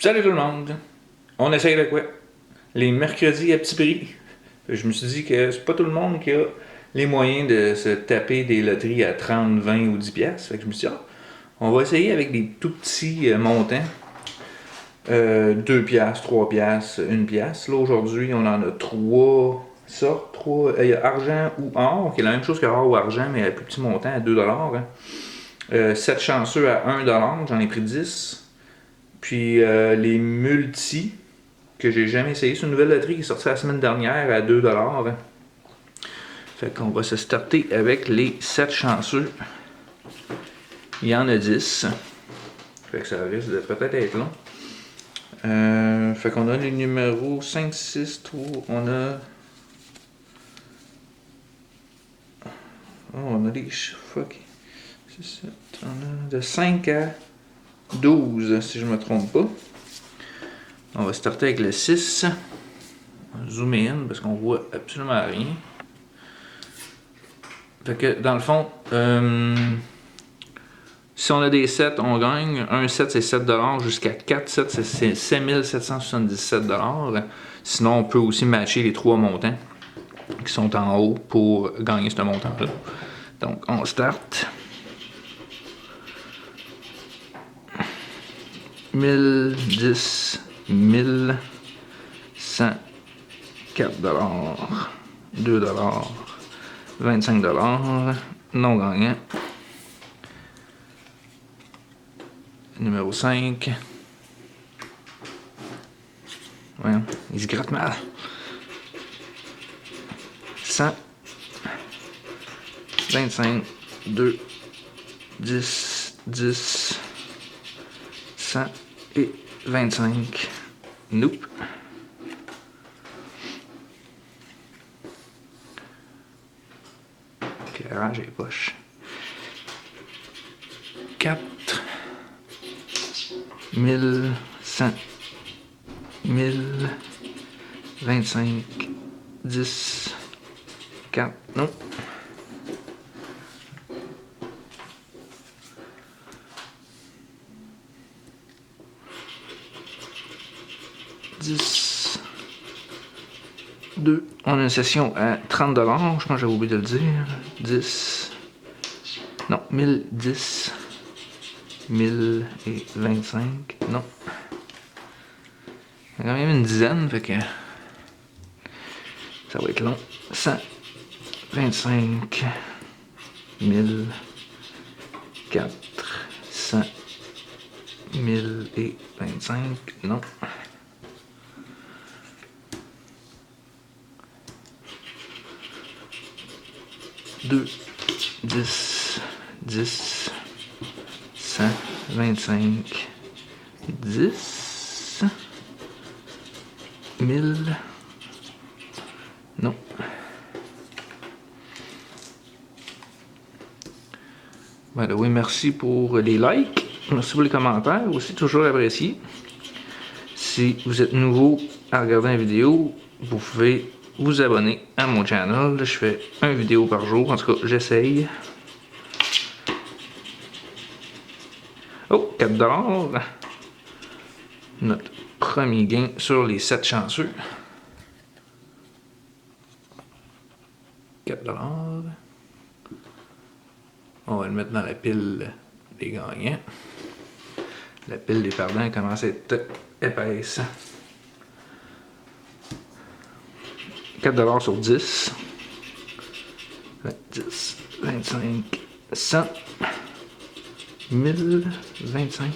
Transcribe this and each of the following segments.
Salut tout le monde! On essaye de quoi? Les mercredis à petit prix. Je me suis dit que c'est pas tout le monde qui a les moyens de se taper des loteries à 30, 20 ou 10 piastres. Fait que je me suis dit, on va essayer avec des tout petits montants. 2 piastres, 3 piastres, 1 piastre. Là, aujourd'hui, on en a 3 sortes. Il y a argent ou or, qui est la même chose que or ou argent, mais à plus petit montant, à 2 hein. 7 chanceux à 1 j'en ai pris 10. Puis les multis, que j'ai jamais essayé. C'est une nouvelle loterie qui est sortie la semaine dernière à 2 hein. Fait qu'on va se starter avec les 7 chanceux. Il y en a 10. Fait que ça risque de peut-être être long. Fait qu'on a les numéros 5, 6, 3. On a des chiffres. Ok. C'est ça. On a de 5 à 12, si je me trompe pas. On va starter avec le 6. On va zoomer in parce qu'on voit absolument rien. Fait que dans le fond, si on a des 7, on gagne. Un 7 c'est 7 jusqu'à 4 7 c'est 5777 Sinon, on peut aussi matcher les 3 montants qui sont en haut pour gagner ce montant-là. Donc, on start. 1000, 10, 1000, 100, 4 2 25 non gagnant. Numéro 5. Ouais, il se gratte mal. 100, 25, 2, 10, 10, 100 et 25. Nope. Éclairage et poche. 4, 1100, 1000, 25, 10, 4, non. $10, 2. On a une session à 30 $. Je pense que j'avais oublié de le dire. 10. Non, 1010. 1025. Non. Il y a quand même une dizaine, fait que ça va être long. 125. 1000. 4. 100. 1025. Non. 2, 10, 10, 100, 25, 10, 1000, non. Voilà, oui, merci pour les likes, merci pour les commentaires, aussi toujours apprécié. Si vous êtes nouveau à regarder une vidéo, vous pouvez vous abonner à mon channel. Je fais une vidéo par jour, en tout cas j'essaye. Oh, 4 $. Notre premier gain sur les 7 chanceux. 4 $. On va le mettre dans la pile des gagnants. La pile des perdants commence à être épaisse. 4 $ sur 10. 10, 25, 100, 1000, 25,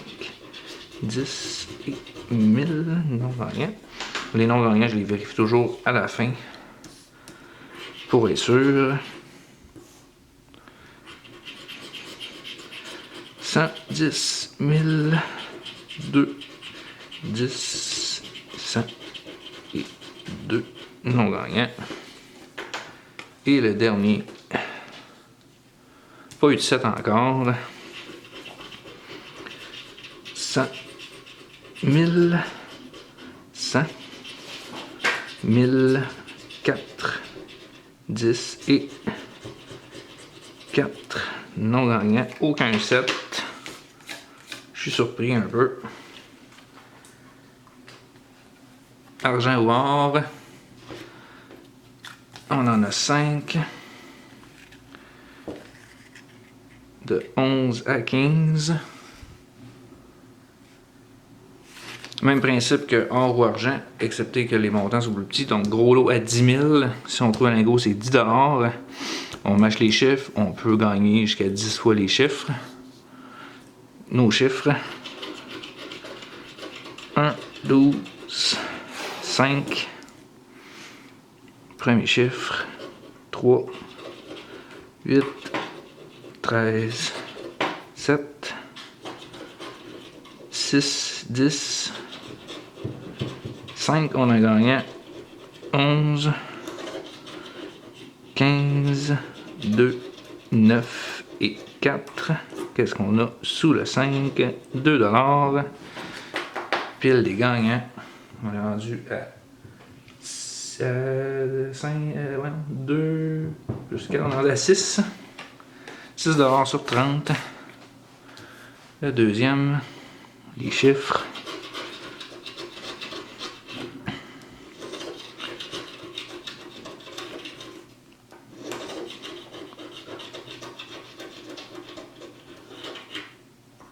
10 et 1000 non gagnants. Les non gagnants, je les vérifie toujours à la fin pour être sûr. 110, 1000, 2, 10, 100 et 2 non gagnants. Et le dernier, pas eu de 7 encore. 100, 1000, 100, 1000, 4, 10 et 4 non gagnants. Aucun 7. Je suis surpris un peu. argent ou or. On en a 5. De 11 à 15. Même principe que or ou argent, excepté que les montants sont plus petits. Donc gros lot à 10 000. Si on trouve un lingot, c'est 10 $. On matche les chiffres, on peut gagner jusqu'à 10 fois les chiffres. Nos chiffres. 1, 12, 5. Premier chiffre. 3, 8, 13, 7, 6, 10, 5, on a gagné 11, 15, 2, 9 et 4. Qu'est-ce qu'on a sous le 5? 2 $. Pile des gagnants. On est rendu à 5, 2, jusqu'à on est rendu à 6. 6 $ sur 30. Le deuxième, les chiffres.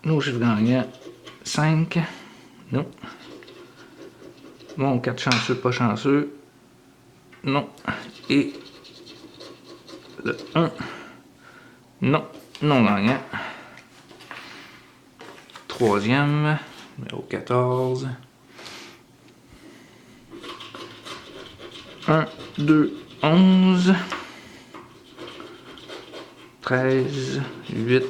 Nos chiffres gagnants, 5. Non. Bon, 4 chanceux, pas chanceux. Non. Et le 1. Non. Non gagnant. Troisième, numéro 14. 1, 2, 11. 13, 8,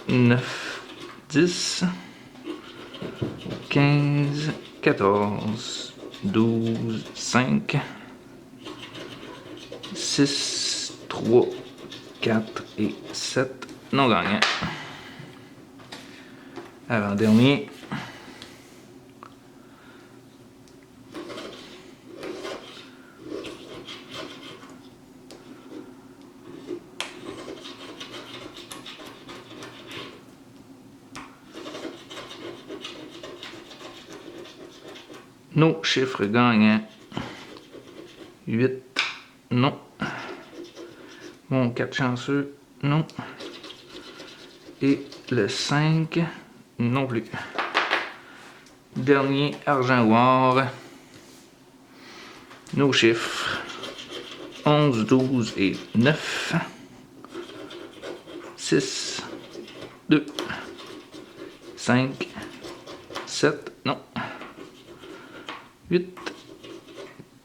9, 10. 15, 14, 12, 5. 6, 3, 4 et 7. Non gagnant. Avant-dernier. Nos chiffres gagnants. 8. Non. Mon 4 chanceux. Non. Et le 5. Non plus. Dernier, argent ou or. Nos chiffres. 11, 12 et 9. 6, 2, 5, 7, non. 8,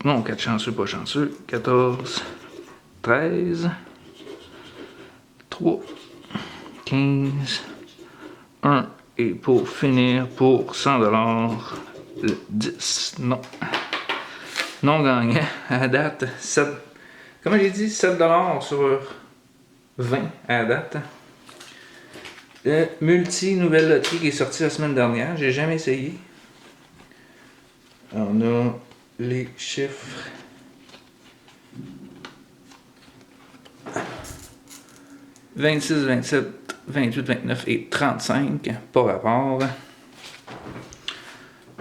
non, 4 chanceux, pas chanceux. 14, 13, 3, 15, 1. Et pour finir, pour 100 $, le 10, non. Non gagnant, à date, 7. Comme j'ai dit, 7 $ sur 20 à date. Le multi-nouvelle loterie qui est sorti la semaine dernière, j'ai jamais essayé. On a les chiffres. « 26, 27, 28, 29 et 35, pas rapport.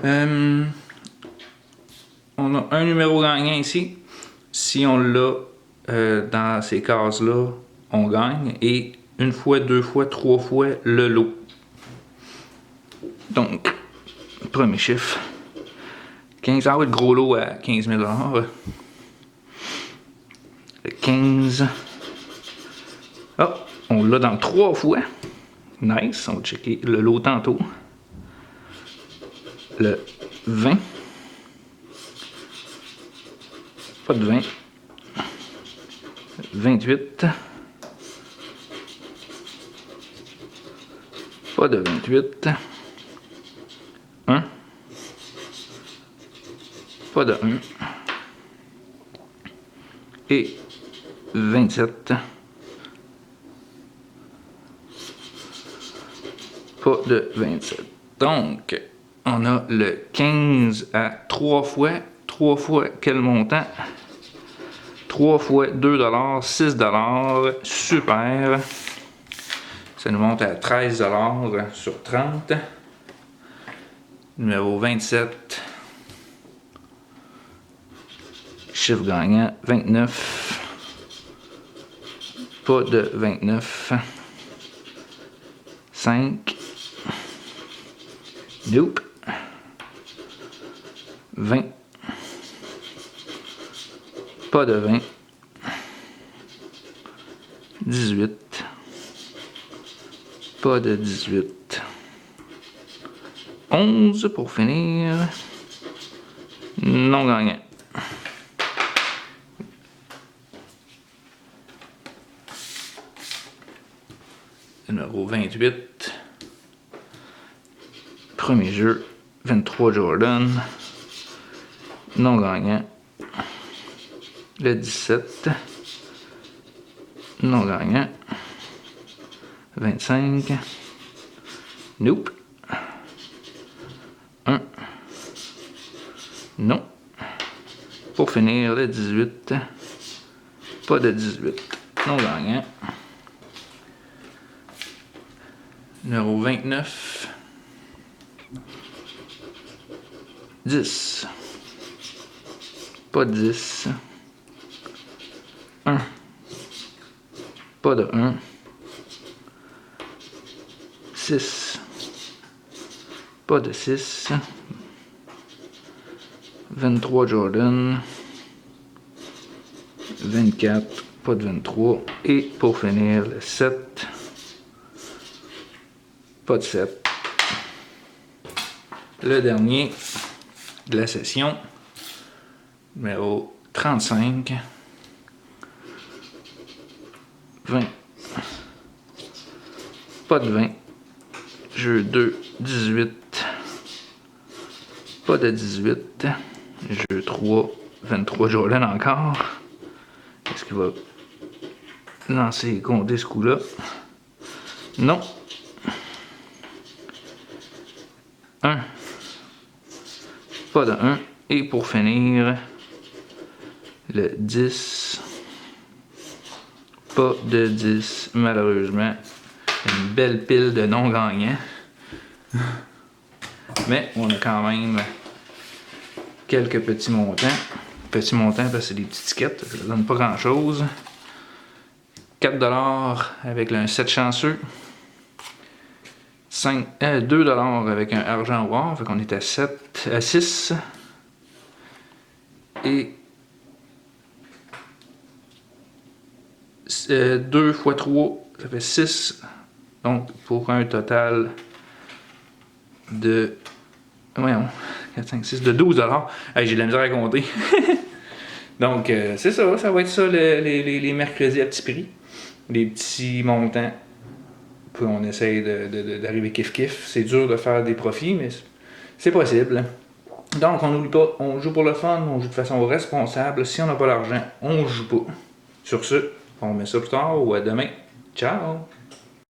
On a un numéro gagnant ici. Si on l'a dans ces cases-là, on gagne. Et une fois, deux fois, trois fois le lot. Donc, premier chiffre. 15, ah oui, le gros lot à 15 000 $. Le 15. Ah, on l'a dans 3 fois. Nice, on va checker le lot tantôt. Le 20. Pas de 20. 28. Pas de 28. 1. Pas de 1. Et 27. Pas de 27. Donc, on a le 15 à 3 fois. 3 fois quel montant? 3 fois 2 $, 6 $. Super. Ça nous monte à 13 $ sur 30. Numéro 27. Chiffre gagnant, 29. Pas de 29. 5. Nope. 20. Pas de 20. 18. Pas de 18. 11 pour finir. Non gagnant. Numéro 28. Premier jeu. 23 Jordan. Non gagnant. Le 17. Non gagnant. 25. Nope. 1. Non. Pour finir, le 18. Pas de 18. Non gagnant. Numéro 29. 10. Pas de 10. 1. Pas de 1. 6. Pas de 6. 23 Jordan. 24. Pas de 23. Et pour finir, le 7. Pas de 7. Le dernier de la session. Numéro 35. 20. Pas de 20. Jeu 2, 18. Pas de 18. Jeu 3, 23 Jordan encore. Est-ce qu'il va lancer et compter ce coup-là? Non. 1. Pas de 1. Et pour finir, le 10. Pas de 10, malheureusement. Une belle pile de non-gagnants. Mais on a quand même quelques petits montants. Petits montants parce que c'est des petites tickets, ça ne donne pas grand-chose. 4$ avec un 7 chanceux. 2$ avec un argent noir, fait qu'on est à 6. Et 2 x 3, ça fait 6. Donc, pour un total de... Voyons, 4, 5, 6, de 12$. Hey, j'ai de la misère à compter. Donc, c'est ça, ça va être ça les mercredis à petit prix. Les petits montants. Puis on essaye d'arriver kiff-kiff. C'est dur de faire des profits, mais c'est possible. Donc, on n'oublie pas, on joue pour le fun, on joue de façon responsable. Si on n'a pas l'argent, on joue pas. Sur ce, on met ça plus tard ou à demain. Ciao!